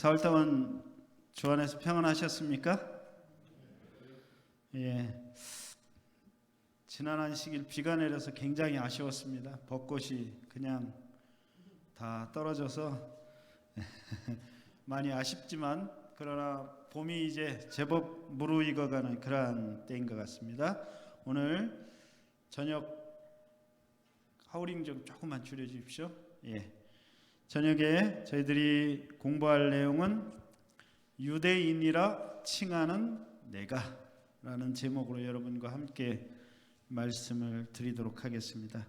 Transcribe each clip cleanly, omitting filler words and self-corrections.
사흘 동안 주 안에서 평안하셨습니까? 예. 지난 안식일 비가 내려서 굉장히 아쉬웠습니다. 벚꽃이 그냥 다 떨어져서 많이 아쉽지만 그러나 봄이 이제 제법 무르익어가는 그러한 때인 것 같습니다. 오늘 저녁 하우링 좀 조금만 줄여주십시오. 예. 저녁에 저희들이 공부할 내용은 유대인이라 칭하는 내가 라는 제목으로 여러분과 함께 말씀을 드리도록 하겠습니다.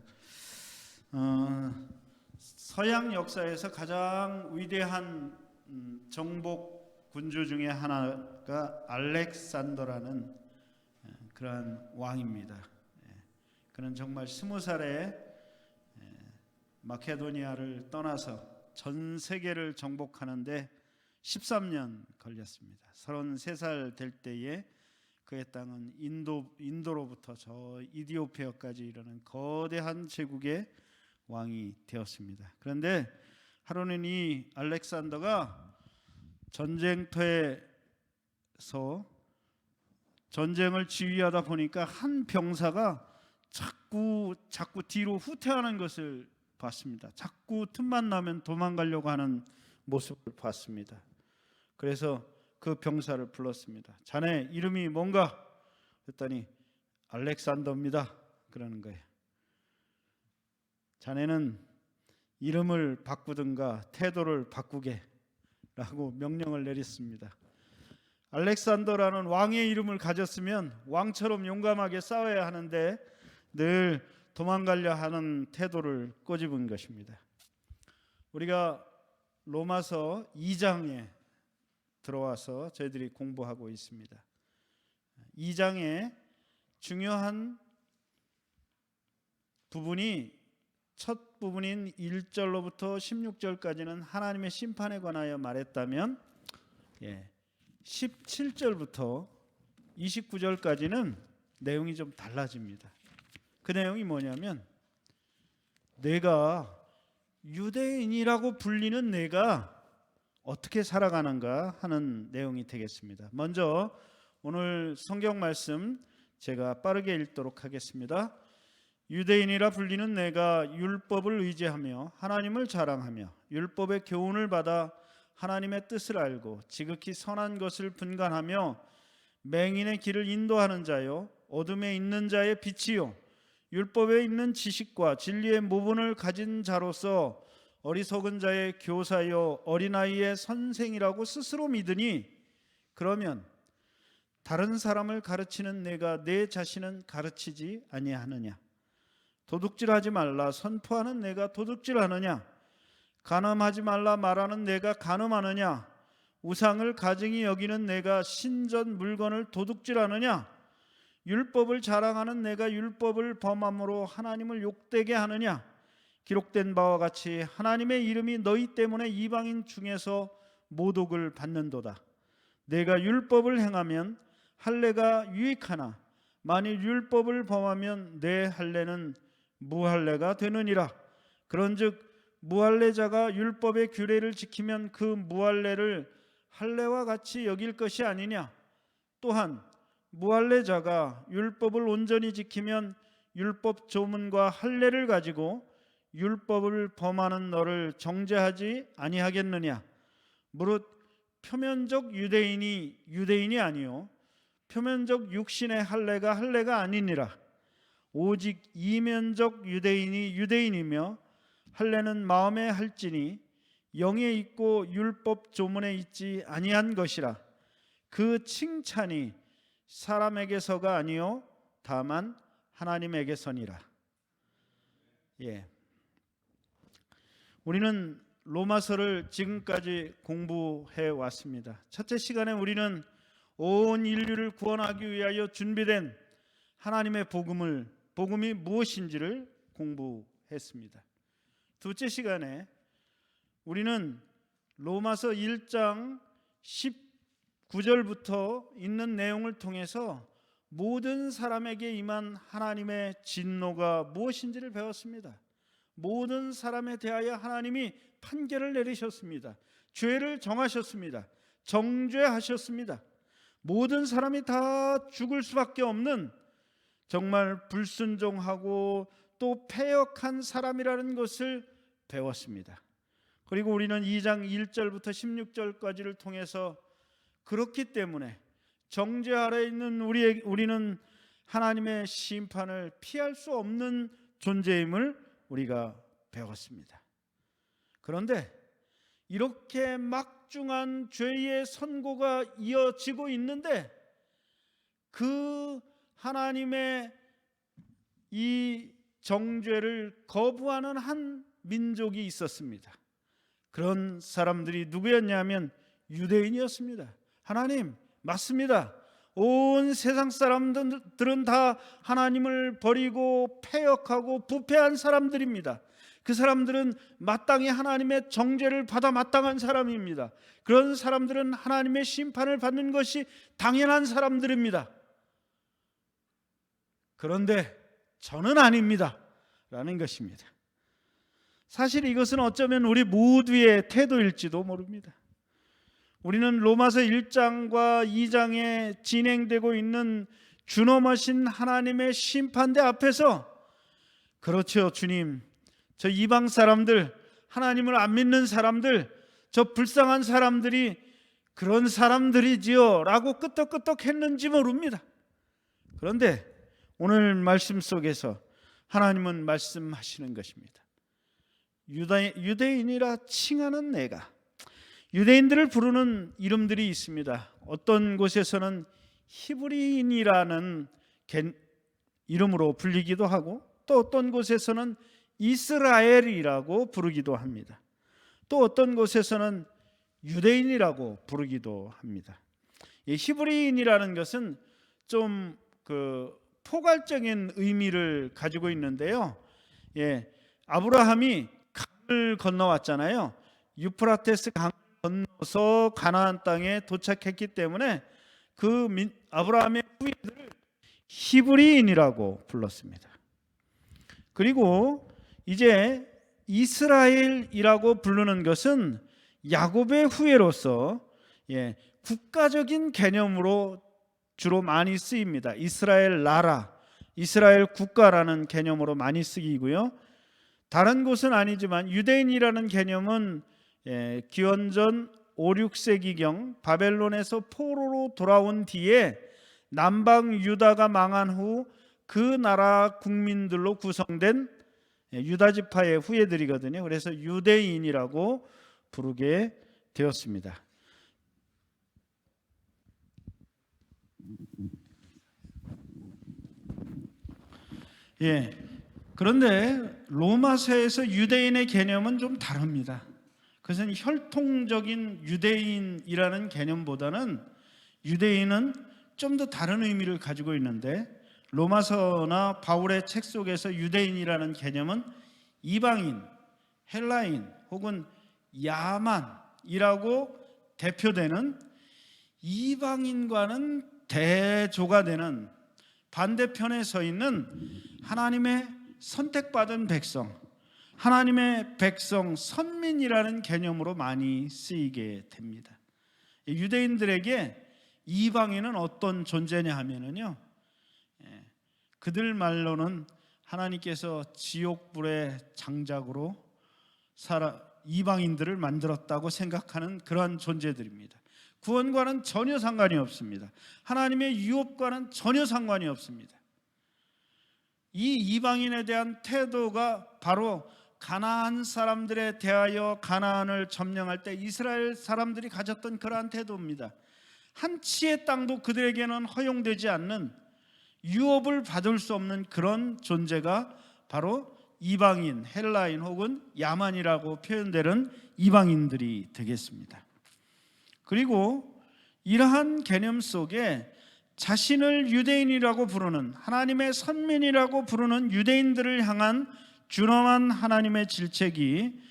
서양 역사에서 가장 위대한 정복 군주 중에 하나가 알렉산더라는 그러한 왕입니다. 그는 정말 20살에 마케도니아를 떠나서 전 세계를 정복하는데 13년 걸렸습니다. 33살 될 때에 그의 땅은 인도로부터 저 이디오피아까지 이르는 거대한 제국의 왕이 되었습니다. 그런데 하루는 이 알렉산더가 전쟁터에서 전쟁을 지휘하다 보니까 한 병사가 자꾸 뒤로 후퇴하는 것을 봤습니다. 자꾸 틈만 나면 도망가려고 하는 모습을 봤습니다. 그래서 그 병사를 불렀습니다. 자네 이름이 뭔가? 그랬더니 알렉산더입니다. 그러는 거예요. 자네는 이름을 바꾸든가 태도를 바꾸게 라고 명령을 내렸습니다. 알렉산더라는 왕의 이름을 가졌으면 왕처럼 용감하게 싸워야 하는데 늘 도망가려 하는 태도를 꼬집은 것입니다. 우리가 로마서 2장에 들어와서 저희들이 공부하고 있습니다. 2장의 중요한 부분이 첫 부분인 1절로부터 16절까지는 하나님의 심판에 관하여 말했다면 17절부터 29절까지는 내용이 좀 달라집니다. 그 내용이 뭐냐면 내가 유대인이라고 불리는 내가 어떻게 살아가는가 하는 내용이 되겠습니다. 먼저 오늘 성경 말씀 제가 빠르게 읽도록 하겠습니다. 유대인이라 불리는 내가 율법을 의지하며 하나님을 자랑하며 율법의 교훈을 받아 하나님의 뜻을 알고 지극히 선한 것을 분간하며 맹인의 길을 인도하는 자요 어둠에 있는 자의 빛이요 율법에 있는 지식과 진리의 모분을 가진 자로서 어리석은 자의 교사요 어린아이의 선생이라고 스스로 믿으니 그러면 다른 사람을 가르치는 내가 내 자신은 가르치지 아니하느냐? 도둑질하지 말라 선포하는 내가 도둑질하느냐? 간음하지 말라 말하는 내가 간음하느냐? 우상을 가증히 여기는 내가 신전 물건을 도둑질하느냐? 율법을 자랑하는 내가 율법을 범함으로 하나님을 욕되게 하느냐? 기록된 바와 같이 하나님의 이름이 너희 때문에 이방인 중에서 모독을 받는도다. 내가 율법을 행하면 할례가 유익하나 만일 율법을 범하면 내 할례는 무할례가 되느니라. 그런즉 무할례자가 율법의 규례를 지키면 그 무할례를 할례와 같이 여길 것이 아니냐. 또한 무할례자가 율법을 온전히 지키면 율법 조문과 할례를 가지고 율법을 범하는 너를 정죄하지 아니하겠느냐. 무릇 표면적 유대인이 아니요 표면적 육신의 할례가 할례가 아니니라. 오직 이면적 유대인이 유대인이며 할례는 마음에 할지니 영에 있고 율법 조문에 있지 아니한 것이라. 그 칭찬이 사람에게서가 아니요 다만 하나님에게서니라. 우리는 로마서를 지금까지 공부해 왔습니다. 첫째 시간에 우리는 온 인류를 구원하기 위하여 준비된 하나님의 복음이 무엇인지를 공부했습니다. 둘째 시간에 우리는 로마서 1장 19절부터 있는 내용을 통해서 모든 사람에게 임한 하나님의 진노가 무엇인지를 배웠습니다. 모든 사람에 대하여 하나님이 판결을 내리셨습니다. 죄를 정하셨습니다. 정죄하셨습니다. 모든 사람이 다 죽을 수밖에 없는 정말 불순종하고 또 패역한 사람이라는 것을 배웠습니다. 그리고 우리는 2장 1절부터 16절까지를 통해서 그렇기 때문에 정죄 아래에 있는 우리는 하나님의 심판을 피할 수 없는 존재임을 우리가 배웠습니다. 그런데 이렇게 막중한 죄의 선고가 이어지고 있는데 그 하나님의 이 정죄를 거부하는 한 민족이 있었습니다. 그런 사람들이 누구였냐면 유대인이었습니다. 하나님, 맞습니다. 온 세상 사람들은 다 하나님을 버리고 패역하고 부패한 사람들입니다. 그 사람들은 마땅히 하나님의 정죄를 받아 마땅한 사람입니다. 그런 사람들은 하나님의 심판을 받는 것이 당연한 사람들입니다. 그런데 저는 아닙니다 라는 것입니다. 사실 이것은 어쩌면 우리 모두의 태도일지도 모릅니다. 우리는 로마서 1장과 2장에 진행되고 있는 준엄하신 하나님의 심판대 앞에서 그렇죠, 주님, 저 이방 사람들, 하나님을 안 믿는 사람들, 저 불쌍한 사람들이 그런 사람들이지요 라고 끄떡끄떡 했는지 모릅니다. 그런데 오늘 말씀 속에서 하나님은 말씀하시는 것입니다. 유대인이라 칭하는 내가, 유대인들을 부르는 이름들이 있습니다. 어떤 곳에서는 히브리인이라는 이름으로 불리기도 하고 또 어떤 곳에서는 이스라엘이라고 부르기도 합니다. 또 어떤 곳에서는 유대인이라고 부르기도 합니다. 이 히브리인이라는 것은 좀 포괄적인 의미를 가지고 있는데요. 아브라함이 강을 건너왔잖아요. 유프라테스 강을 건너서 가나안 땅에 도착했기 때문에 아브라함의 후예들을 히브리인이라고 불렀습니다. 그리고 이제 이스라엘이라고 부르는 것은 야곱의 후예로서 국가적인 개념으로 주로 많이 쓰입니다. 이스라엘 나라, 이스라엘 국가라는 개념으로 많이 쓰이고요. 다른 곳은 아니지만 유대인이라는 개념은 기원전 5, 6세기경 바벨론에서 포로로 돌아온 뒤에 남방 유다가 망한 후 그 나라 국민들로 구성된 유다 지파의 후예들이거든요. 그래서 유대인이라고 부르게 되었습니다. 그런데 로마서에서 유대인의 개념은 좀 다릅니다. 그것은 혈통적인 유대인이라는 개념보다는 유대인은 좀 더 다른 의미를 가지고 있는데 로마서나 바울의 책 속에서 유대인이라는 개념은 이방인, 헬라인 혹은 야만이라고 대표되는 이방인과는 대조가 되는 반대편에 서 있는 하나님의 선택받은 백성, 하나님의 백성, 선민이라는 개념으로 많이 쓰이게 됩니다. 유대인들에게 이방인은 어떤 존재냐 하면은요, 그들 말로는 하나님께서 지옥불의 장작으로 이방인들을 만들었다고 생각하는 그러한 존재들입니다. 구원과는 전혀 상관이 없습니다. 하나님의 유업과는 전혀 상관이 없습니다. 이 이방인에 대한 태도가 바로 가나안 사람들에 대하여 가나안을 점령할 때 이스라엘 사람들이 가졌던 그러한 태도입니다. 한 치의 땅도 그들에게는 허용되지 않는, 유업을 받을 수 없는 그런 존재가 바로 이방인, 헬라인 혹은 야만이라고 표현되는 이방인들이 되겠습니다. 그리고 이러한 개념 속에 자신을 유대인이라고 부르는, 하나님의 선민이라고 부르는 유대인들을 향한 준엄한 하나님의 질책이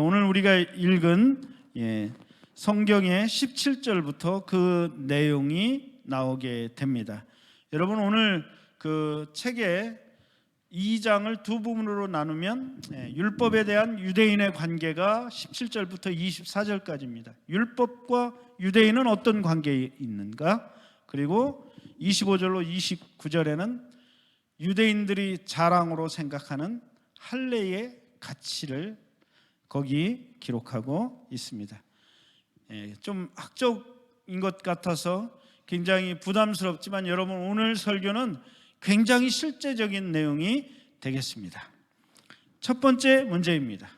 오늘 우리가 읽은 성경의 17절부터 그 내용이 나오게 됩니다. 여러분, 오늘 그 책에 2장을 두 부분으로 나누면 율법에 대한 유대인의 관계가 17절부터 24절까지입니다. 율법과 유대인은 어떤 관계에 있는가? 그리고 25절로 29절에는 유대인들이 자랑으로 생각하는 할례의 가치를 거기 기록하고 있습니다. 좀 학적인 것 같아서 굉장히 부담스럽지만 여러분, 오늘 설교는 굉장히 실제적인 내용이 되겠습니다. 첫 번째 문제입니다.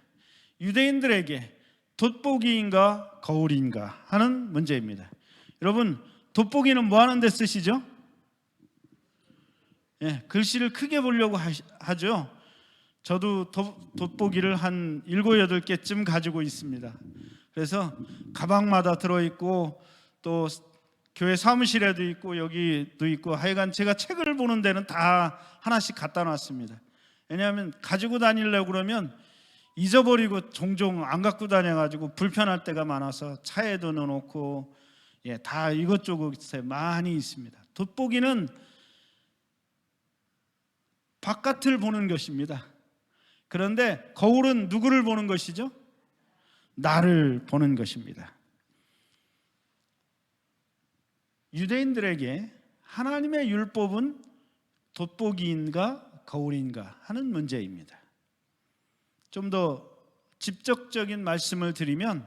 유대인들에게 돋보기인가 거울인가 하는 문제입니다. 여러분, 돋보기는 뭐 하는 데 쓰시죠? 글씨를 크게 보려고 하죠. 저도 돋보기를 한 7, 8개쯤 가지고 있습니다. 그래서 가방마다 들어있고 또 교회 사무실에도 있고 여기도 있고, 하여간 제가 책을 보는 데는 다 하나씩 갖다 놨습니다. 왜냐하면 가지고 다니려고 그러면 잊어버리고 종종 안 갖고 다녀가지고 불편할 때가 많아서 차에도 넣어놓고 다 이것저것에 많이 있습니다. 돋보기는 바깥을 보는 것입니다. 그런데 거울은 누구를 보는 것이죠? 나를 보는 것입니다. 유대인들에게 하나님의 율법은 돋보기인가 거울인가 하는 문제입니다. 좀 더 직접적인 말씀을 드리면,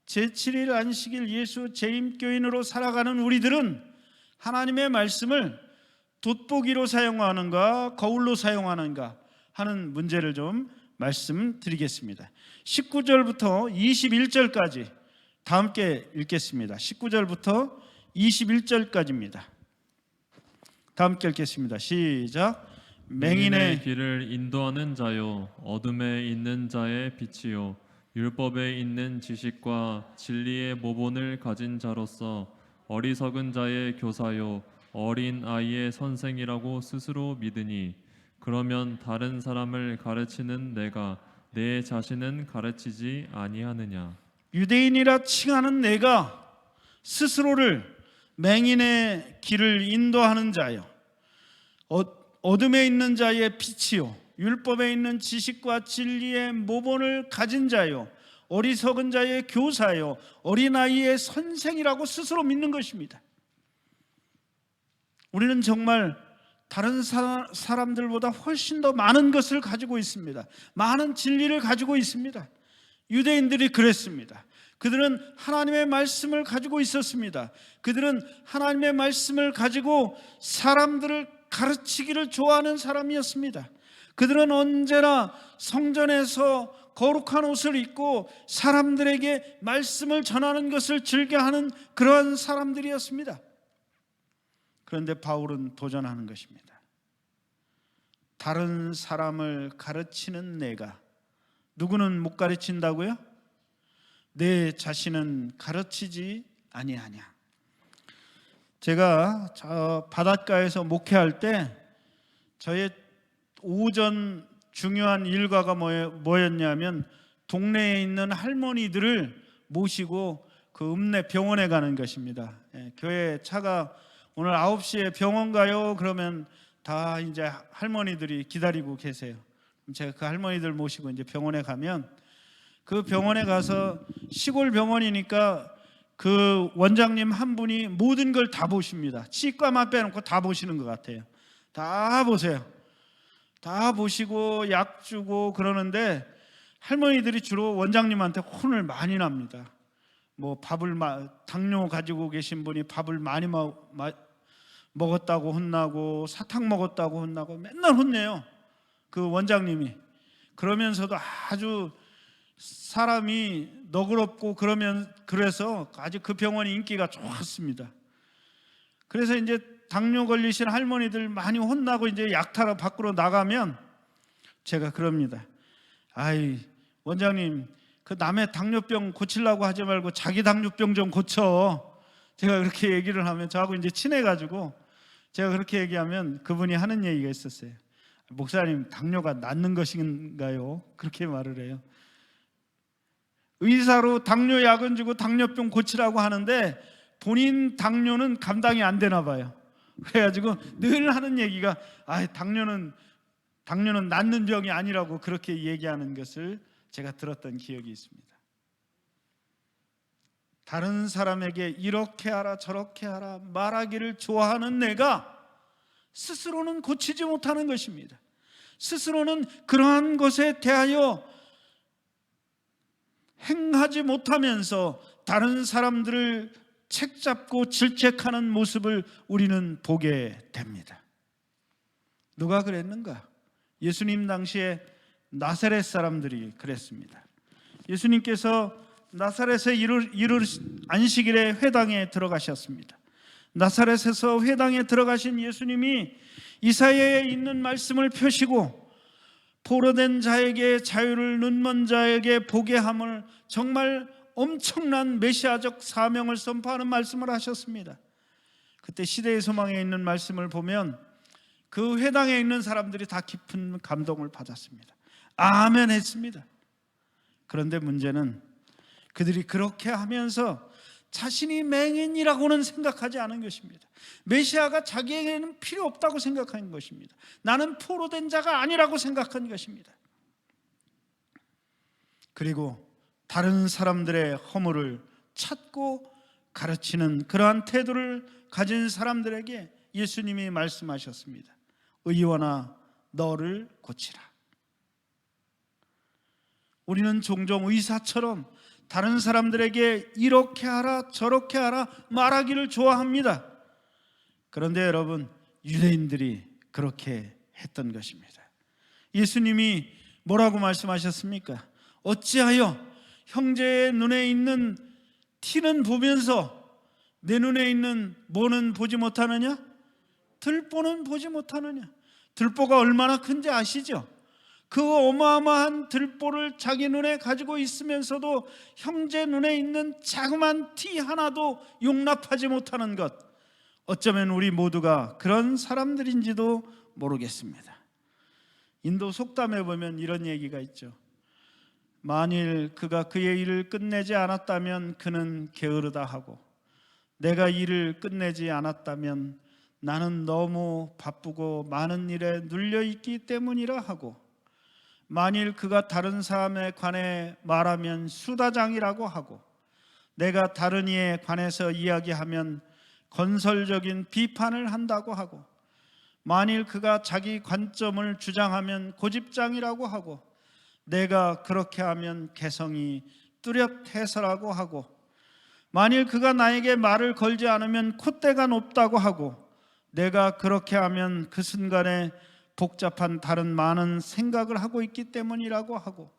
제7일 안식일 예수 재림교인으로 살아가는 우리들은 하나님의 말씀을 돋보기로 사용하는가 거울로 사용하는가 하는 문제를 좀 말씀드리겠습니다. 19절부터 21절까지 다 함께 읽겠습니다. 19절부터 21절까지입니다. 다 함께 읽겠습니다. 시작. 맹인의 길을 인도하는 자요, 어둠에 있는 자의 빛이요, 율법에 있는 지식과 진리의 모본을 가진 자로서 어리석은 자의 교사요, 어린 아이의 선생이라고 스스로 믿으니, 그러면 다른 사람을 가르치는 내가 내 자신은 가르치지 아니하느냐? 유대인이라 칭하는 내가 스스로를 맹인의 길을 인도하는 자요, 어둠에 있는 자의 빛이요, 율법에 있는 지식과 진리의 모본을 가진 자요, 어리석은 자의 교사요, 어린아이의 선생이라고 스스로 믿는 것입니다. 우리는 정말 다른 사람들보다 훨씬 더 많은 것을 가지고 있습니다. 많은 진리를 가지고 있습니다. 유대인들이 그랬습니다. 그들은 하나님의 말씀을 가지고 있었습니다. 그들은 하나님의 말씀을 가지고 사람들을 가르치기를 좋아하는 사람이었습니다. 그들은 언제나 성전에서 거룩한 옷을 입고 사람들에게 말씀을 전하는 것을 즐겨하는 그러한 사람들이었습니다. 그런데 바울은 도전하는 것입니다. 다른 사람을 가르치는 내가, 누구는 못 가르친다고요? 내 자신은 가르치지 아니하냐. 제가 저 바닷가에서 목회할 때 저의 오전 중요한 일과가 뭐였냐면, 동네에 있는 할머니들을 모시고 그 읍내 병원에 가는 것입니다. 교회 차가 오늘 9시에 병원 가요 그러면 다 이제 할머니들이 기다리고 계세요. 제가 그 할머니들 모시고 이제 병원에 가면, 그 병원에 가서 시골 병원이니까 그 원장님 한 분이 모든 걸 다 보십니다. 치과만 빼놓고 다 보시는 것 같아요. 다 보세요. 다 보시고 약 주고 그러는데, 할머니들이 주로 원장님한테 혼을 많이 납니다. 뭐 당뇨 가지고 계신 분이 밥을 많이 먹었다고 혼나고, 사탕 먹었다고 혼나고, 맨날 혼내요, 그 원장님이. 그러면서도 아주 사람이 너그럽고 그래서 아주 그 병원이 인기가 좋았습니다. 그래서 이제 당뇨 걸리신 할머니들 많이 혼나고 이제 약타러 밖으로 나가면 제가 그럽니다. 아이, 원장님, 그 남의 당뇨병 고치려고 하지 말고 자기 당뇨병 좀 고쳐. 제가 그렇게 얘기를 하면 저하고 이제 친해가지고 제가 그렇게 얘기하면 그분이 하는 얘기가 있었어요. 목사님, 당뇨가 낫는 것인가요? 그렇게 말을 해요. 의사로 당뇨 약은 주고 당뇨병 고치라고 하는데 본인 당뇨는 감당이 안 되나 봐요. 그래가지고 늘 하는 얘기가, 당뇨는 당뇨는 낫는 병이 아니라고 그렇게 얘기하는 것을 제가 들었던 기억이 있습니다. 다른 사람에게 이렇게 하라 저렇게 하라 말하기를 좋아하는 내가 스스로는 고치지 못하는 것입니다. 스스로는 그러한 것에 대하여 행하지 못하면서 다른 사람들을 책잡고 질책하는 모습을 우리는 보게 됩니다. 누가 그랬는가? 예수님 당시에 나사렛 사람들이 그랬습니다. 예수님께서 나사렛에 안식일에 회당에 들어가셨습니다. 나사렛에서 회당에 들어가신 예수님이 이사야에 있는 말씀을 펴시고 포로된 자에게 자유를, 눈먼 자에게 보게 함을, 정말 엄청난 메시아적 사명을 선포하는 말씀을 하셨습니다. 그때 시대의 소망에 있는 말씀을 보면 그 회당에 있는 사람들이 다 깊은 감동을 받았습니다. 아멘 했습니다. 그런데 문제는 그들이 그렇게 하면서 자신이 맹인이라고는 생각하지 않은 것입니다. 메시아가 자기에게는 필요 없다고 생각한 것입니다. 나는 포로된 자가 아니라고 생각한 것입니다. 그리고 다른 사람들의 허물을 찾고 가르치는 그러한 태도를 가진 사람들에게 예수님이 말씀하셨습니다. 의원아, 너를 고치라. 우리는 종종 의사처럼 다른 사람들에게 이렇게 하라 저렇게 하라 말하기를 좋아합니다. 그런데 여러분, 유대인들이 그렇게 했던 것입니다. 예수님이 뭐라고 말씀하셨습니까? 어찌하여 형제의 눈에 있는 티는 보면서 내 눈에 있는 뭐는 보지 못하느냐? 들보는 보지 못하느냐? 들보가 얼마나 큰지 아시죠? 그 어마어마한 들보를 자기 눈에 가지고 있으면서도 형제 눈에 있는 자그만 티 하나도 용납하지 못하는 것, 어쩌면 우리 모두가 그런 사람들인지도 모르겠습니다. 인도 속담에 보면 이런 얘기가 있죠. 만일 그가 그의 일을 끝내지 않았다면 그는 게으르다 하고, 내가 일을 끝내지 않았다면 나는 너무 바쁘고 많은 일에 눌려있기 때문이라 하고, 만일 그가 다른 사람에 관해 말하면 수다장이라고 하고, 내가 다른 이에 관해서 이야기하면 건설적인 비판을 한다고 하고, 만일 그가 자기 관점을 주장하면 고집장이라고 하고, 내가 그렇게 하면 개성이 뚜렷해서라고 하고, 만일 그가 나에게 말을 걸지 않으면 콧대가 높다고 하고, 내가 그렇게 하면 그 순간에 복잡한 다른 많은 생각을 하고 있기 때문이라고 하고,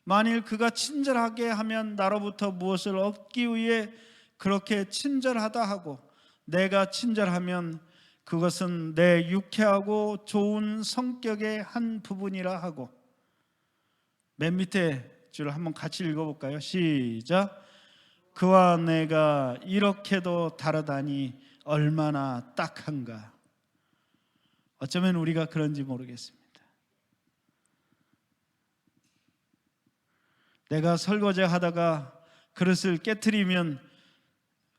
만일 그가 친절하게 하면 나로부터 무엇을 얻기 위해 그렇게 친절하다 하고, 내가 친절하면 그것은 내 유쾌하고 좋은 성격의 한 부분이라 하고. 맨 밑에 줄을 한번 같이 읽어볼까요? 시작. 그와 내가 이렇게도 다르다니 얼마나 딱한가. 어쩌면 우리가 그런지 모르겠습니다. 내가 설거지 하다가 그릇을 깨트리면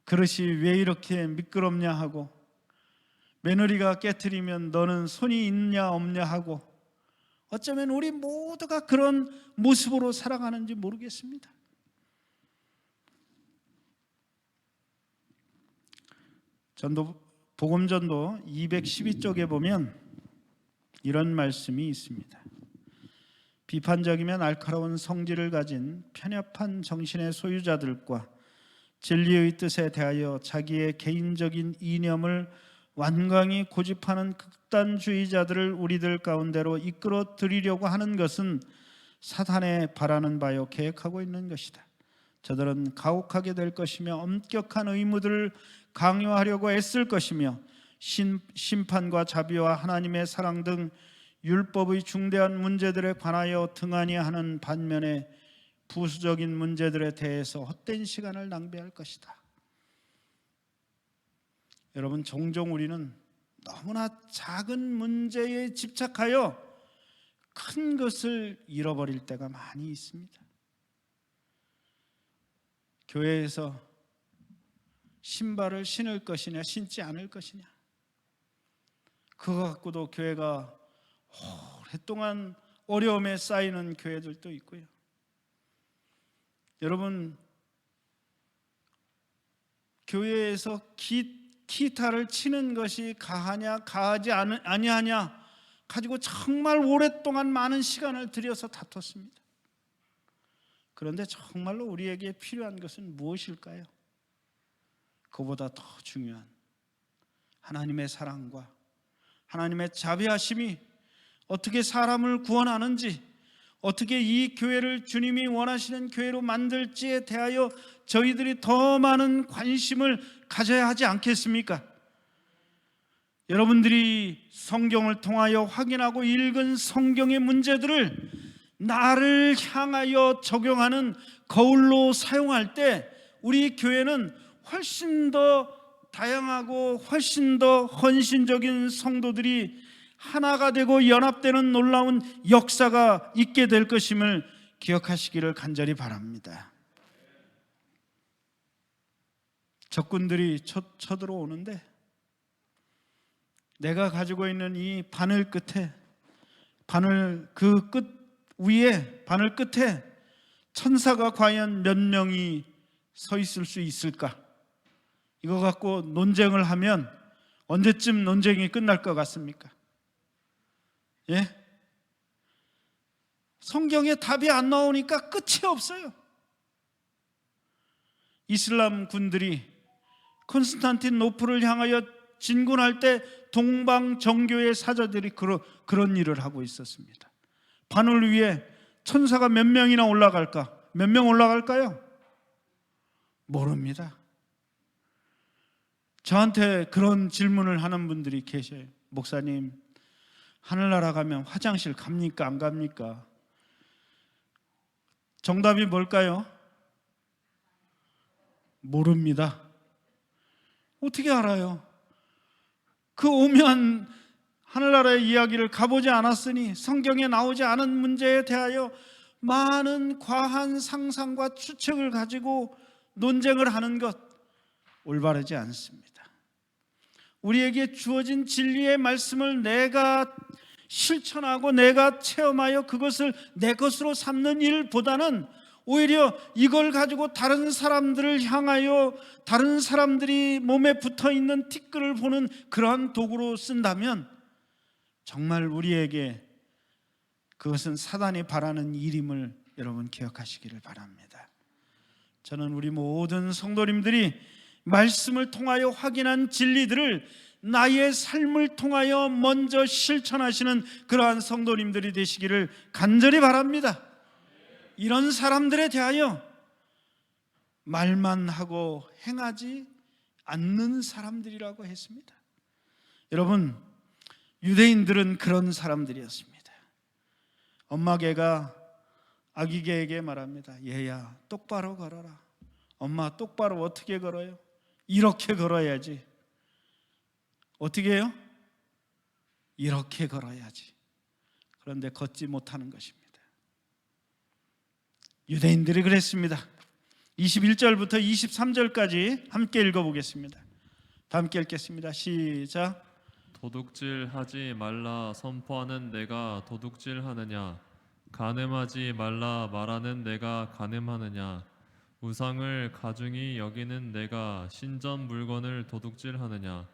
그릇이 왜 이렇게 미끄럽냐 하고, 며느리가 깨트리면 너는 손이 있냐 없냐 하고, 어쩌면 우리 모두가 그런 모습으로 살아가는지 모르겠습니다. 복음전도 212쪽에 보면 이런 말씀이 있습니다. 비판적이며 날카로운 성질을 가진 편협한 정신의 소유자들과 진리의 뜻에 대하여 자기의 개인적인 이념을 완강히 고집하는 극단주의자들을 우리들 가운데로 이끌어 들이려고 하는 것은 사탄의 바라는 바요 계획하고 있는 것이다. 저들은 가혹하게 될 것이며 엄격한 의무들을 강요하려고 애쓸 것이며 심판과 자비와 하나님의 사랑 등 율법의 중대한 문제들에 관하여 등한히 하는 반면에 부수적인 문제들에 대해서 헛된 시간을 낭비할 것이다. 여러분, 종종 우리는 너무나 작은 문제에 집착하여 큰 것을 잃어버릴 때가 많이 있습니다. 교회에서 신발을 신을 것이냐 신지 않을 것이냐, 그거 갖고도 교회가 오랫동안 어려움에 쌓이는 교회들도 있고요. 여러분, 교회에서 기타를 치는 것이 가하냐 가하지 아니하냐 가지고 정말 오랫동안 많은 시간을 들여서 다퉜습니다. 그런데 정말로 우리에게 필요한 것은 무엇일까요? 그보다 더 중요한 하나님의 사랑과 하나님의 자비하심이 어떻게 사람을 구원하는지, 어떻게 이 교회를 주님이 원하시는 교회로 만들지에 대하여 저희들이 더 많은 관심을 가져야 하지 않겠습니까? 여러분들이 성경을 통하여 확인하고 읽은 성경의 문제들을 나를 향하여 적용하는 거울로 사용할 때 우리 교회는 훨씬 더 다양하고 훨씬 더 헌신적인 성도들이 하나가 되고 연합되는 놀라운 역사가 있게 될 것임을 기억하시기를 간절히 바랍니다. 적군들이 쳐들어오는데 내가 가지고 있는 이 바늘 끝에, 바늘 그 끝 위에, 바늘 끝에 천사가 과연 몇 명이 서 있을 수 있을까? 이거 갖고 논쟁을 하면 언제쯤 논쟁이 끝날 것 같습니까? 예? 성경에 답이 안 나오니까 끝이 없어요. 이슬람 군들이 콘스탄티노플을 향하여 진군할 때 동방 정교의 사자들이 그런 일을 하고 있었습니다. 바늘 위에 천사가 몇 명이나 올라갈까? 몇 명 올라갈까요? 모릅니다. 저한테 그런 질문을 하는 분들이 계셔요. 목사님, 하늘나라 가면 화장실 갑니까? 안 갑니까? 정답이 뭘까요? 모릅니다. 어떻게 알아요? 그 오묘한 하늘나라의 이야기를 가보지 않았으니 성경에 나오지 않은 문제에 대하여 많은 과한 상상과 추측을 가지고 논쟁을 하는 것 올바르지 않습니다. 우리에게 주어진 진리의 말씀을 내가 실천하고 내가 체험하여 그것을 내 것으로 삼는 일보다는 오히려 이걸 가지고 다른 사람들을 향하여 다른 사람들이 몸에 붙어있는 티끌을 보는 그러한 도구로 쓴다면 정말 우리에게 그것은 사단이 바라는 일임을 여러분 기억하시기를 바랍니다. 저는 우리 모든 성도님들이 말씀을 통하여 확인한 진리들을 나의 삶을 통하여 먼저 실천하시는 그러한 성도님들이 되시기를 간절히 바랍니다. 이런 사람들에 대하여 말만 하고 행하지 않는 사람들이라고 했습니다. 여러분, 유대인들은 그런 사람들이었습니다. 엄마 개가 아기 개에게 말합니다. 얘야, 똑바로 걸어라. 엄마, 똑바로 어떻게 걸어요? 이렇게 걸어야지. 어떻게 해요? 이렇게 걸어야지. 그런데 걷지 못하는 것입니다. 유대인들이 그랬습니다. 21절부터 23절까지 함께 읽어보겠습니다. 다 함께 읽겠습니다. 시작. 도둑질하지 말라 선포하는 내가 도둑질하느냐? 간음하지 말라 말하는 내가 간음하느냐? 우상을 가중히 여기는 내가 신전 물건을 도둑질하느냐?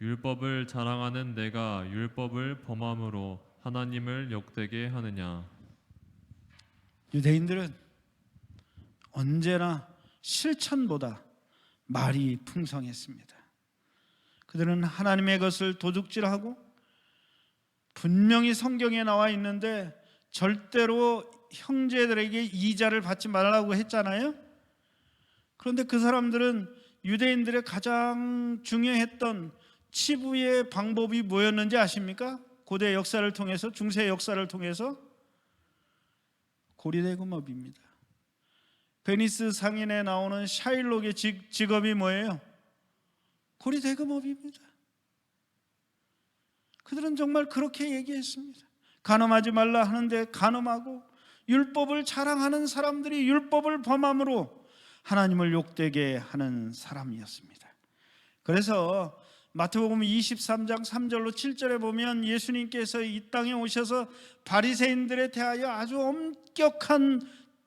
율법을 자랑하는 내가 율법을 범함으로 하나님을 욕되게 하느냐? 유대인들은 언제나 실천보다 말이 풍성했습니다. 그들은 하나님의 것을 도둑질하고 분명히 성경에 나와 있는데 절대로 형제들에게 이자를 받지 말라고 했잖아요. 그런데 그 사람들은 유대인들의 가장 중요했던 치부의 방법이 뭐였는지 아십니까? 고대 역사를 통해서, 중세 역사를 통해서 고리대금업입니다. 베니스 상인에 나오는 샤일록의 직업이 뭐예요? 고리대금업입니다. 그들은 정말 그렇게 얘기했습니다. 간음하지 말라 하는데 간음하고, 율법을 자랑하는 사람들이 율법을 범함으로 하나님을 욕되게 하는 사람이었습니다. 그래서 마태복음 23장 3절로 7절에 보면 예수님께서 이 땅에 오셔서 바리새인들에 대하여 아주 엄격한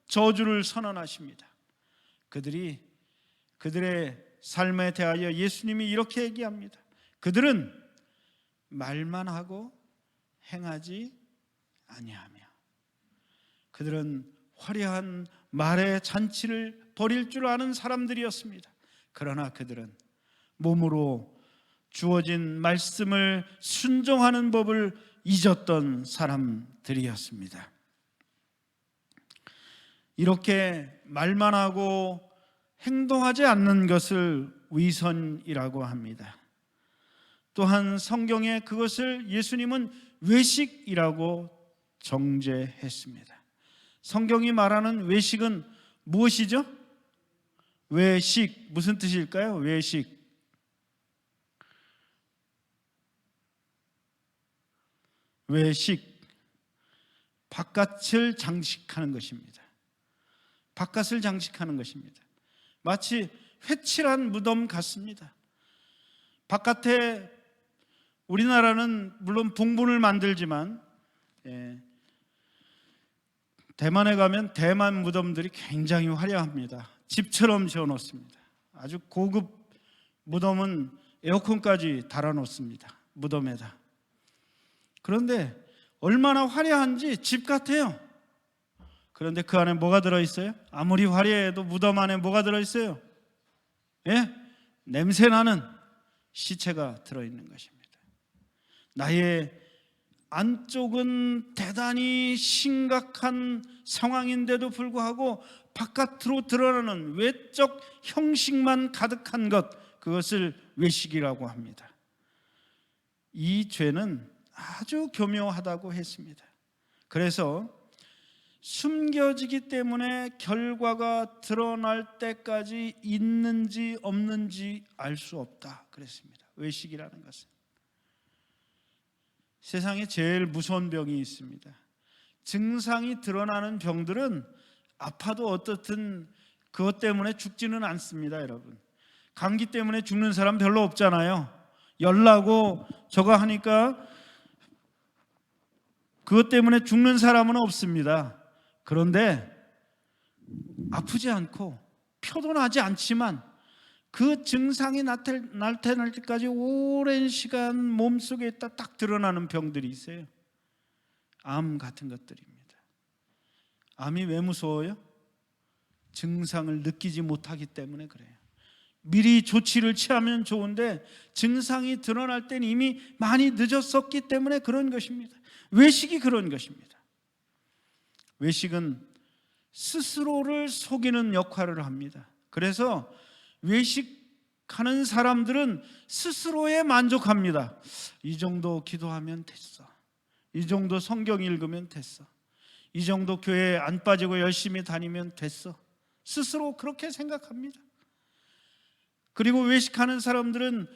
저주를 선언하십니다. 그들의 삶에 대하여 예수님이 이렇게 얘기합니다. 그들은 말만 하고 행하지 아니하며, 그들은 화려한 말의 잔치를 벌일 줄 아는 사람들이었습니다. 그러나 그들은 몸으로 주어진 말씀을 순종하는 법을 잊었던 사람들이었습니다. 이렇게 말만 하고 행동하지 않는 것을 위선이라고 합니다. 또한 성경에 그것을 예수님은 외식이라고 정죄했습니다. 성경이 말하는 외식은 무엇이죠? 외식, 무슨 뜻일까요? 외식. 외식, 바깥을 장식하는 것입니다. 바깥을 장식하는 것입니다. 마치 회칠한 무덤 같습니다. 바깥에 우리나라는 물론 봉분을 만들지만 대만에 가면 대만 무덤들이 굉장히 화려합니다. 집처럼 지어놓습니다. 아주 고급 무덤은 에어컨까지 달아놓습니다. 무덤에다. 그런데 얼마나 화려한지 집 같아요. 그런데 그 안에 뭐가 들어있어요? 아무리 화려해도 무덤 안에 뭐가 들어있어요? 냄새나는 시체가 들어있는 것입니다. 나의 안쪽은 대단히 심각한 상황인데도 불구하고 바깥으로 드러나는 외적 형식만 가득한 것, 그것을 외식이라고 합니다. 이 죄는 아주 교묘하다고 했습니다. 그래서 숨겨지기 때문에 결과가 드러날 때까지 있는지 없는지 알 수 없다 그랬습니다. 외식이라는 것은 세상에 제일 무서운 병이 있습니다. 증상이 드러나는 병들은 아파도 어떻든 그것 때문에 죽지는 않습니다. 여러분, 감기 때문에 죽는 사람 별로 없잖아요. 열나고 저거 하니까 그것 때문에 죽는 사람은 없습니다. 그런데 아프지 않고 표도 나지 않지만 그 증상이 나타날 때까지 오랜 시간 몸속에 있다 딱 드러나는 병들이 있어요. 암 같은 것들입니다. 암이 왜 무서워요? 증상을 느끼지 못하기 때문에 그래요. 미리 조치를 취하면 좋은데 증상이 드러날 때는 이미 많이 늦었었기 때문에 그런 것입니다. 외식이 그런 것입니다. 외식은 스스로를 속이는 역할을 합니다. 그래서 외식하는 사람들은 스스로에 만족합니다. 이 정도 기도하면 됐어. 이 정도 성경 읽으면 됐어. 이 정도 교회에 안 빠지고 열심히 다니면 됐어. 스스로 그렇게 생각합니다. 그리고 외식하는 사람들은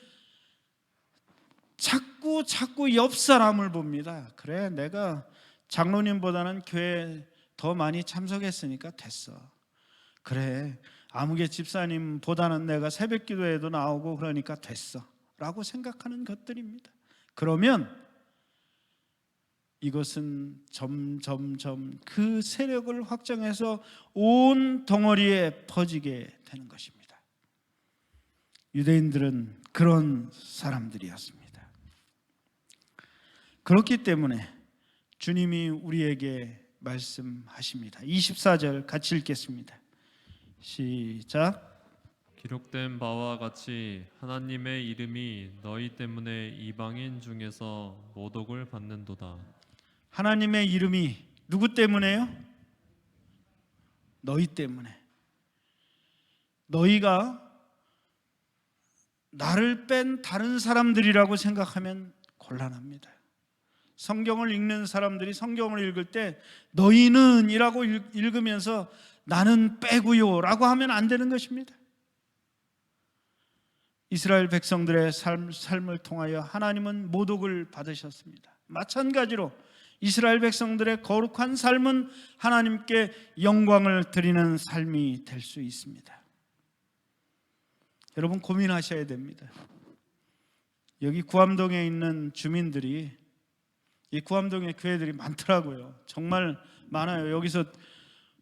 자꾸 옆 사람을 봅니다. 그래, 내가 장로님보다는 교회에 더 많이 참석했으니까 됐어. 그래, 아무개 집사님보다는 내가 새벽 기도에도 나오고 그러니까 됐어 라고 생각하는 것들입니다. 그러면 이것은 점점 그 세력을 확장해서 온 덩어리에 퍼지게 되는 것입니다. 유대인들은 그런 사람들이었습니다. 그렇기 때문에 주님이 우리에게 말씀하십니다. 24절 같이 읽겠습니다. 시작. 기록된 바와 같이 하나님의 이름이 너희 때문에 이방인 중에서 모독을 받는도다. 하나님의 이름이 누구 때문에요? 너희 때문에. 너희가 나를 뺀 다른 사람들이라고 생각하면 곤란합니다. 성경을 읽는 사람들이 성경을 읽을 때 너희는 이라고 읽으면서 나는 빼고요 라고 하면 안 되는 것입니다. 이스라엘 백성들의 삶을 통하여 하나님은 모독을 받으셨습니다. 마찬가지로 이스라엘 백성들의 거룩한 삶은 하나님께 영광을 드리는 삶이 될 수 있습니다. 여러분 고민하셔야 됩니다. 여기 구암동에 있는 주민들이, 이 구암동에 교회들이 많더라고요. 정말 많아요. 여기서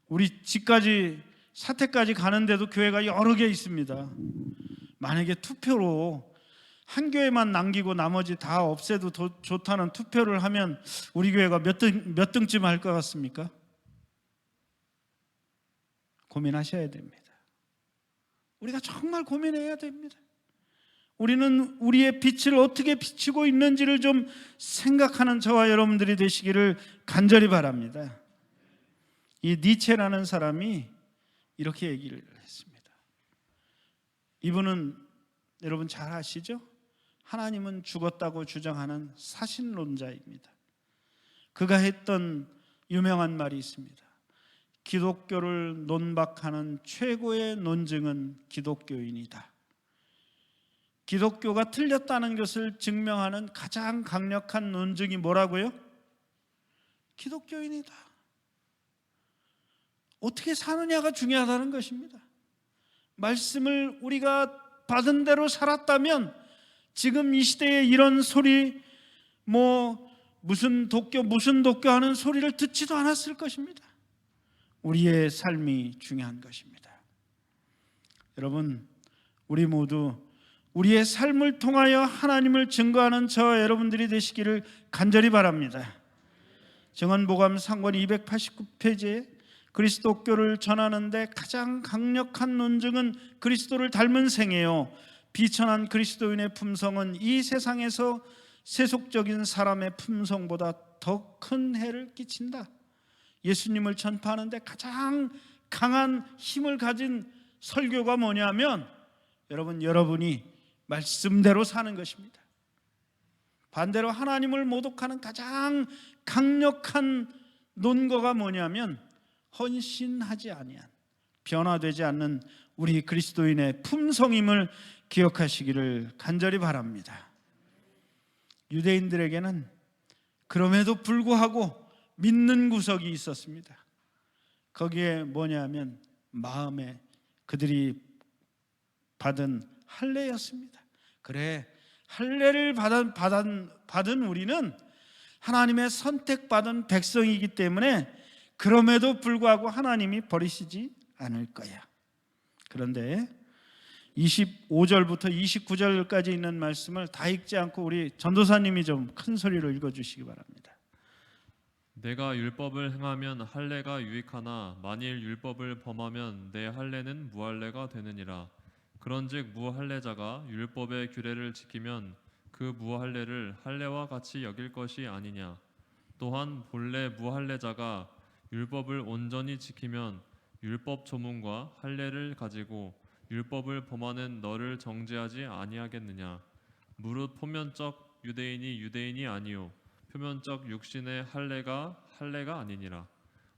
우리 집까지, 사택까지 가는데도 교회가 여러 개 있습니다. 만약에 투표로 한 교회만 남기고 나머지 다 없애도 좋다는 투표를 하면 우리 교회가 몇 등쯤 할 것 같습니까? 고민하셔야 됩니다. 우리가 정말 고민해야 됩니다. 우리는 우리의 빛을 어떻게 비추고 있는지를 좀 생각하는 저와 여러분들이 되시기를 간절히 바랍니다. 이 니체라는 사람이 이렇게 얘기를 했습니다. 이분은 여러분 잘 아시죠? 하나님은 죽었다고 주장하는 사신론자입니다. 그가 했던 유명한 말이 있습니다. 기독교를 논박하는 최고의 논증은 기독교인이다. 기독교가 틀렸다는 것을 증명하는 가장 강력한 논증이 뭐라고요? 기독교인이다. 어떻게 사느냐가 중요하다는 것입니다. 말씀을 우리가 받은 대로 살았다면 지금 이 시대에 이런 소리, 무슨 독교 하는 소리를 듣지도 않았을 것입니다. 우리의 삶이 중요한 것입니다. 여러분, 우리 모두 우리의 삶을 통하여 하나님을 증거하는 저와 여러분들이 되시기를 간절히 바랍니다. 정언복음 상권 289페이지에 그리스도교를 전하는데 가장 강력한 논증은 그리스도를 닮은 생애요, 비천한 그리스도인의 품성은 이 세상에서 세속적인 사람의 품성보다 더 큰 해를 끼친다. 예수님을 전파하는데 가장 강한 힘을 가진 설교가 뭐냐면 여러분이 말씀대로 사는 것입니다. 반대로 하나님을 모독하는 가장 강력한 논거가 뭐냐면 헌신하지 아니한, 변화되지 않는 우리 그리스도인의 품성임을 기억하시기를 간절히 바랍니다. 유대인들에게는 그럼에도 불구하고 믿는 구석이 있었습니다. 거기에 뭐냐면 마음에 그들이 받은 할례였습니다. 그래, 할례를 받은 우리는 하나님의 선택받은 백성이기 때문에 그럼에도 불구하고 하나님이 버리시지 않을 거야. 그런데 25절부터 29절까지 있는 말씀을 다 읽지 않고 우리 전도사님이 좀 큰 소리로 읽어주시기 바랍니다. 내가 율법을 행하면 할례가 유익하나 만일 율법을 범하면 내 할례는 무할례가 되느니라. 그런즉 무할례자가 율법의 규례를 지키면 그 무할례를 할례와 같이 여길 것이 아니냐. 또한 본래 무할례자가 율법을 온전히 지키면 율법 조문과 할례를 가지고 율법을 범하는 너를 정죄하지 아니하겠느냐. 무릇 표면적 유대인이 아니요 표면적 육신의 할례가 아니니라.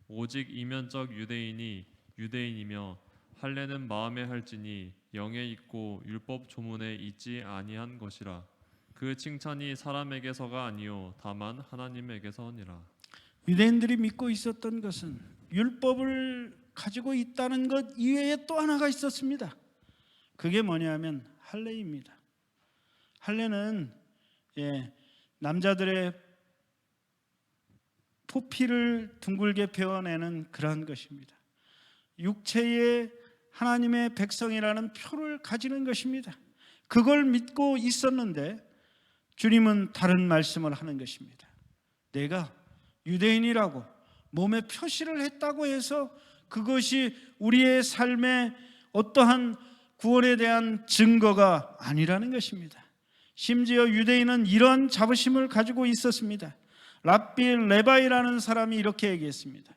오직 이면적 유대인이 유대인이며 할례는 마음에 할지니 영에 있고 율법 조문에 있지 아니한 것이라. 그 칭찬이 사람에게서가 아니요 다만 하나님에게서니라. 유대인들이 믿고 있었던 것은 율법을 가지고 있다는 것 이외에 또 하나가 있었습니다. 그게 뭐냐면 할례입니다. 할례는 남자들의 포피를 둥글게 베어내는 그러한 것입니다. 육체의 하나님의 백성이라는 표를 가지는 것입니다. 그걸 믿고 있었는데 주님은 다른 말씀을 하는 것입니다. 내가 유대인이라고 몸에 표시를 했다고 해서 그것이 우리의 삶의 어떠한 구원에 대한 증거가 아니라는 것입니다. 심지어 유대인은 이러한 자부심을 가지고 있었습니다. 랍비 레바이라는 사람이 이렇게 얘기했습니다.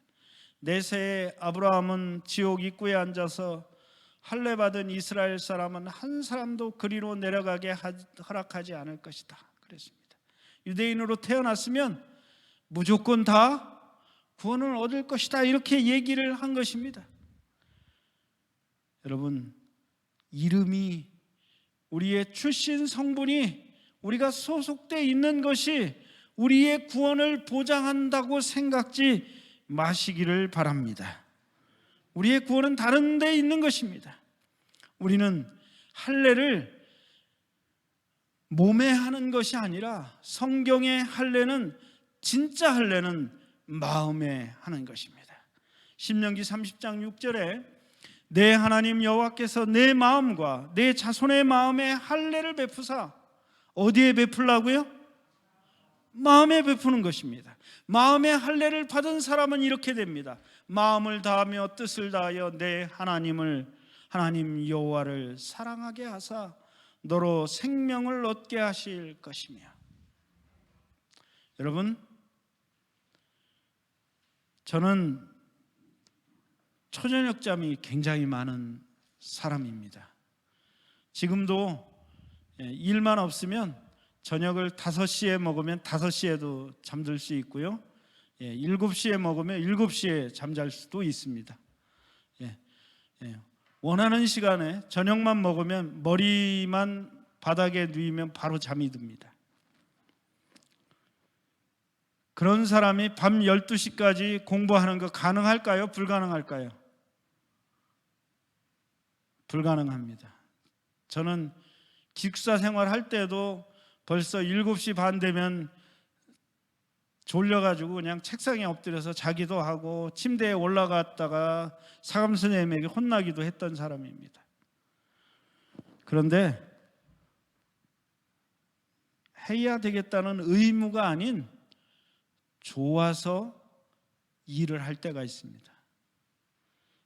내세에 아브라함은 지옥 입구에 앉아서 할례 받은 이스라엘 사람은 한 사람도 그리로 내려가게 허락하지 않을 것이다. 그랬습니다. 유대인으로 태어났으면 무조건 다 구원을 얻을 것이다. 이렇게 얘기를 한 것입니다. 여러분, 이름이, 우리의 출신 성분이, 우리가 소속되어 있는 것이 우리의 구원을 보장한다고 생각지 마시기를 바랍니다. 우리의 구원은 다른 데 있는 것입니다. 우리는 할례를 몸에 하는 것이 아니라 성경의 할례는, 진짜 할례는 마음에 하는 것입니다. 신명기 30장 6절에 내 하나님 여호와께서 내 마음과 내 자손의 마음에 할례를 베푸사, 어디에 베풀라고요? 마음에 베푸는 것입니다. 마음에 할례를 받은 사람은 이렇게 됩니다. 마음을 다하며 뜻을 다하여 내 하나님 여호와를 사랑하게 하사 너로 생명을 얻게 하실 것이며. 여러분, 저는 초저녁잠이 굉장히 많은 사람입니다. 지금도 일만 없으면 저녁을 5시에 먹으면 5시에도 잠들 수 있고요, 7시에 먹으면 7시에 잠잘 수도 있습니다. 원하는 시간에 저녁만 먹으면 머리만 바닥에 누이면 바로 잠이 듭니다. 그런 사람이 밤 12시까지 공부하는 거 가능할까요? 불가능할까요? 불가능합니다. 저는 기숙사 생활할 때도 벌써 7시 반 되면 졸려가지고 그냥 책상에 엎드려서 자기도 하고 침대에 올라갔다가 사감 선생님에게 혼나기도 했던 사람입니다. 그런데 해야 되겠다는 의무가 아닌 좋아서 일을 할 때가 있습니다.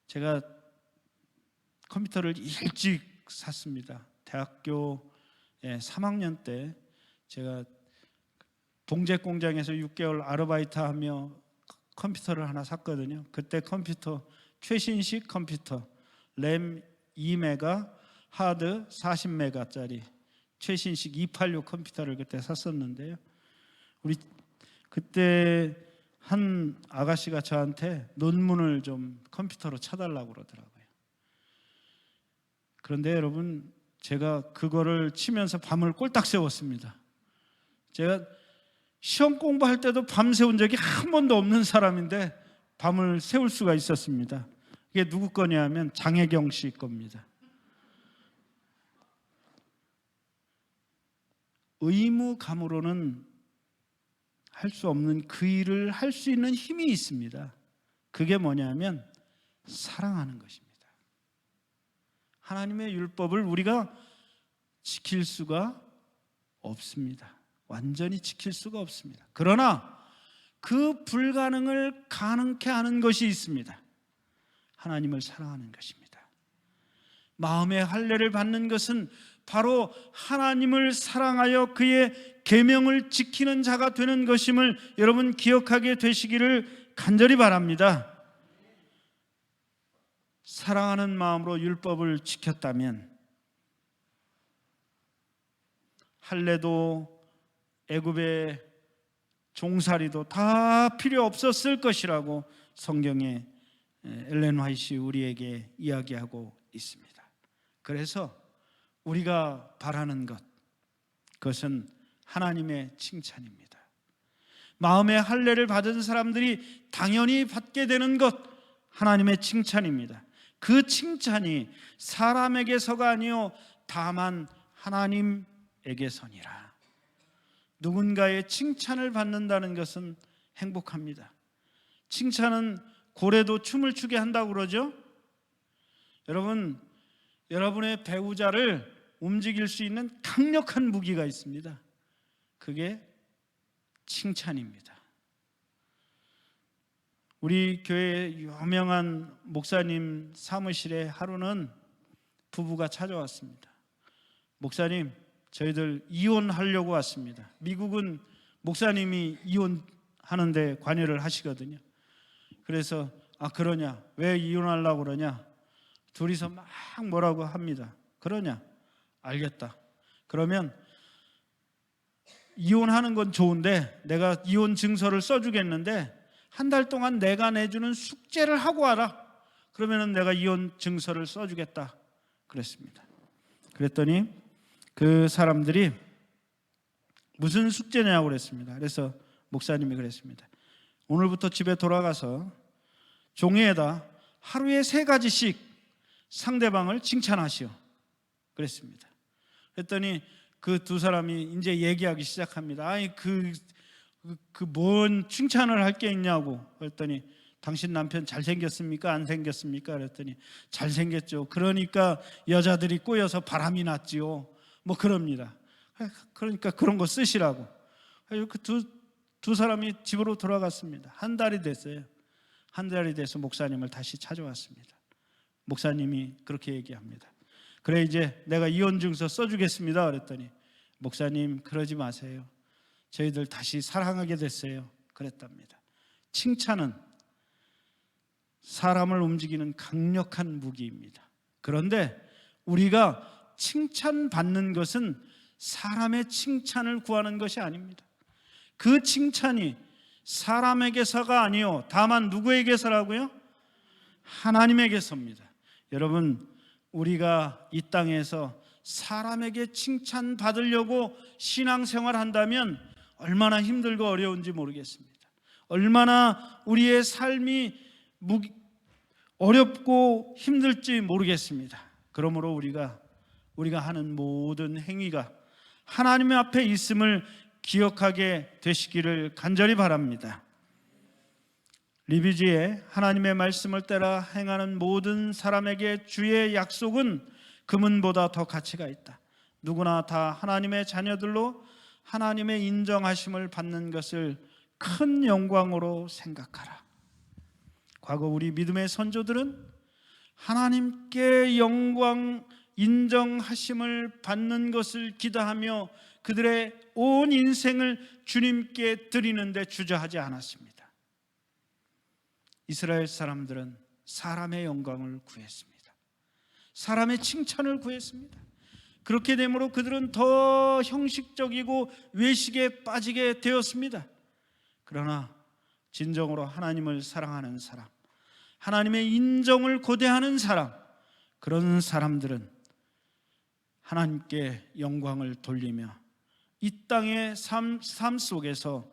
제가 컴퓨터를 일찍 샀습니다. 대학교 3학년 때 제가 동재 공장에서 6개월 아르바이트하며 컴퓨터를 하나 샀거든요. 그때 컴퓨터 최신식 컴퓨터, 램 2메가, 하드 40메가짜리 최신식 286 컴퓨터를 그때 샀었는데요. 우리 그때 한 아가씨가 저한테 논문을 좀 컴퓨터로 쳐달라고 그러더라고요. 그런데 여러분, 제가 그거를 치면서 밤을 꼴딱 새웠습니다. 제가 시험 공부할 때도 밤 새운 적이 한 번도 없는 사람인데 밤을 새울 수가 있었습니다. 이게 누구 거냐면 장혜경 씨 겁니다. 의무감으로는 할 수 없는 그 일을 할 수 있는 힘이 있습니다. 그게 뭐냐면 사랑하는 것입니다. 하나님의 율법을 우리가 지킬 수가 없습니다. 완전히 지킬 수가 없습니다. 그러나 그 불가능을 가능케 하는 것이 있습니다. 하나님을 사랑하는 것입니다. 마음의 할례를 받는 것은 바로 하나님을 사랑하여 그의 계명을 지키는 자가 되는 것임을 여러분 기억하게 되시기를 간절히 바랍니다. 사랑하는 마음으로 율법을 지켰다면 할례도 애굽의 종살이도 다 필요 없었을 것이라고 성경에 엘렌 화이트 우리에게 이야기하고 있습니다. 그래서 우리가 바라는 것, 그것은 하나님의 칭찬입니다. 마음의 할례를 받은 사람들이 당연히 받게 되는 것, 하나님의 칭찬입니다. 그 칭찬이 사람에게서가 아니요 다만 하나님에게서니라. 누군가의 칭찬을 받는다는 것은 행복합니다. 칭찬은 고래도 춤을 추게 한다고 그러죠. 여러분, 여러분의 배우자를 움직일 수 있는 강력한 무기가 있습니다. 그게 칭찬입니다. 우리 교회 유명한 목사님 사무실에 하루는 부부가 찾아왔습니다. 목사님, 저희들 이혼하려고 왔습니다. 미국은 목사님이 이혼하는데 관여를 하시거든요. 그래서 그러냐? 왜 이혼하려고 그러냐? 둘이서 막 뭐라고 합니다. 그러냐? 알겠다. 그러면 이혼하는 건 좋은데 내가 이혼 증서를 써주겠는데 한 달 동안 내가 내주는 숙제를 하고 와라. 그러면은 내가 이혼 증서를 써주겠다. 그랬습니다. 그랬더니 그 사람들이 무슨 숙제냐고 그랬습니다. 그래서 목사님이 그랬습니다. 오늘부터 집에 돌아가서 종이에다 하루에 3가지씩 상대방을 칭찬하시오. 그랬습니다. 그랬더니 그 두 사람이 이제 얘기하기 시작합니다. 아니 뭔 칭찬을 할 게 있냐고 그랬더니 당신 남편 잘생겼습니까? 안 생겼습니까? 그랬더니 잘생겼죠. 그러니까 여자들이 꼬여서 바람이 났지요. 뭐 그럽니다. 그러니까 그런 거 쓰시라고. 그 두 사람이 집으로 돌아갔습니다. 한 달이 됐어요. 한 달이 돼서 목사님을 다시 찾아왔습니다. 목사님이 그렇게 얘기합니다. 그래 이제 내가 이혼 증서 써주겠습니다. 그랬더니 목사님 그러지 마세요. 저희들 다시 사랑하게 됐어요. 그랬답니다. 칭찬은 사람을 움직이는 강력한 무기입니다. 그런데 우리가 칭찬받는 것은 사람의 칭찬을 구하는 것이 아닙니다. 그 칭찬이 사람에게서가 아니요 다만 누구에게서라고요? 하나님에게서입니다. 여러분 우리가 이 땅에서 사람에게 칭찬받으려고 신앙생활 한다면 얼마나 힘들고 어려운지 모르겠습니다. 얼마나 우리의 삶이 어렵고 힘들지 모르겠습니다. 그러므로 우리가 하는 모든 행위가 하나님 앞에 있음을 기억하게 되시기를 간절히 바랍니다. 리뷰지에 하나님의 말씀을 따라 행하는 모든 사람에게 주의 약속은 금은보다 더 가치가 있다. 누구나 다 하나님의 자녀들로 하나님의 인정하심을 받는 것을 큰 영광으로 생각하라. 과거 우리 믿음의 선조들은 하나님께 영광 인정하심을 받는 것을 기도하며 그들의 온 인생을 주님께 드리는 데 주저하지 않았습니다. 이스라엘 사람들은 사람의 영광을 구했습니다. 사람의 칭찬을 구했습니다. 그렇게 되므로 그들은 더 형식적이고 외식에 빠지게 되었습니다. 그러나 진정으로 하나님을 사랑하는 사람, 하나님의 인정을 고대하는 사람, 그런 사람들은 하나님께 영광을 돌리며 이 땅의 삶 속에서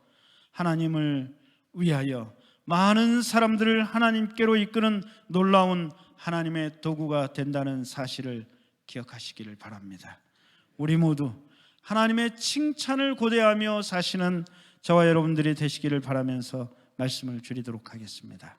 하나님을 위하여 많은 사람들을 하나님께로 이끄는 놀라운 하나님의 도구가 된다는 사실을 기억하시기를 바랍니다. 우리 모두 하나님의 칭찬을 고대하며 사시는 저와 여러분들이 되시기를 바라면서 말씀을 줄이도록 하겠습니다.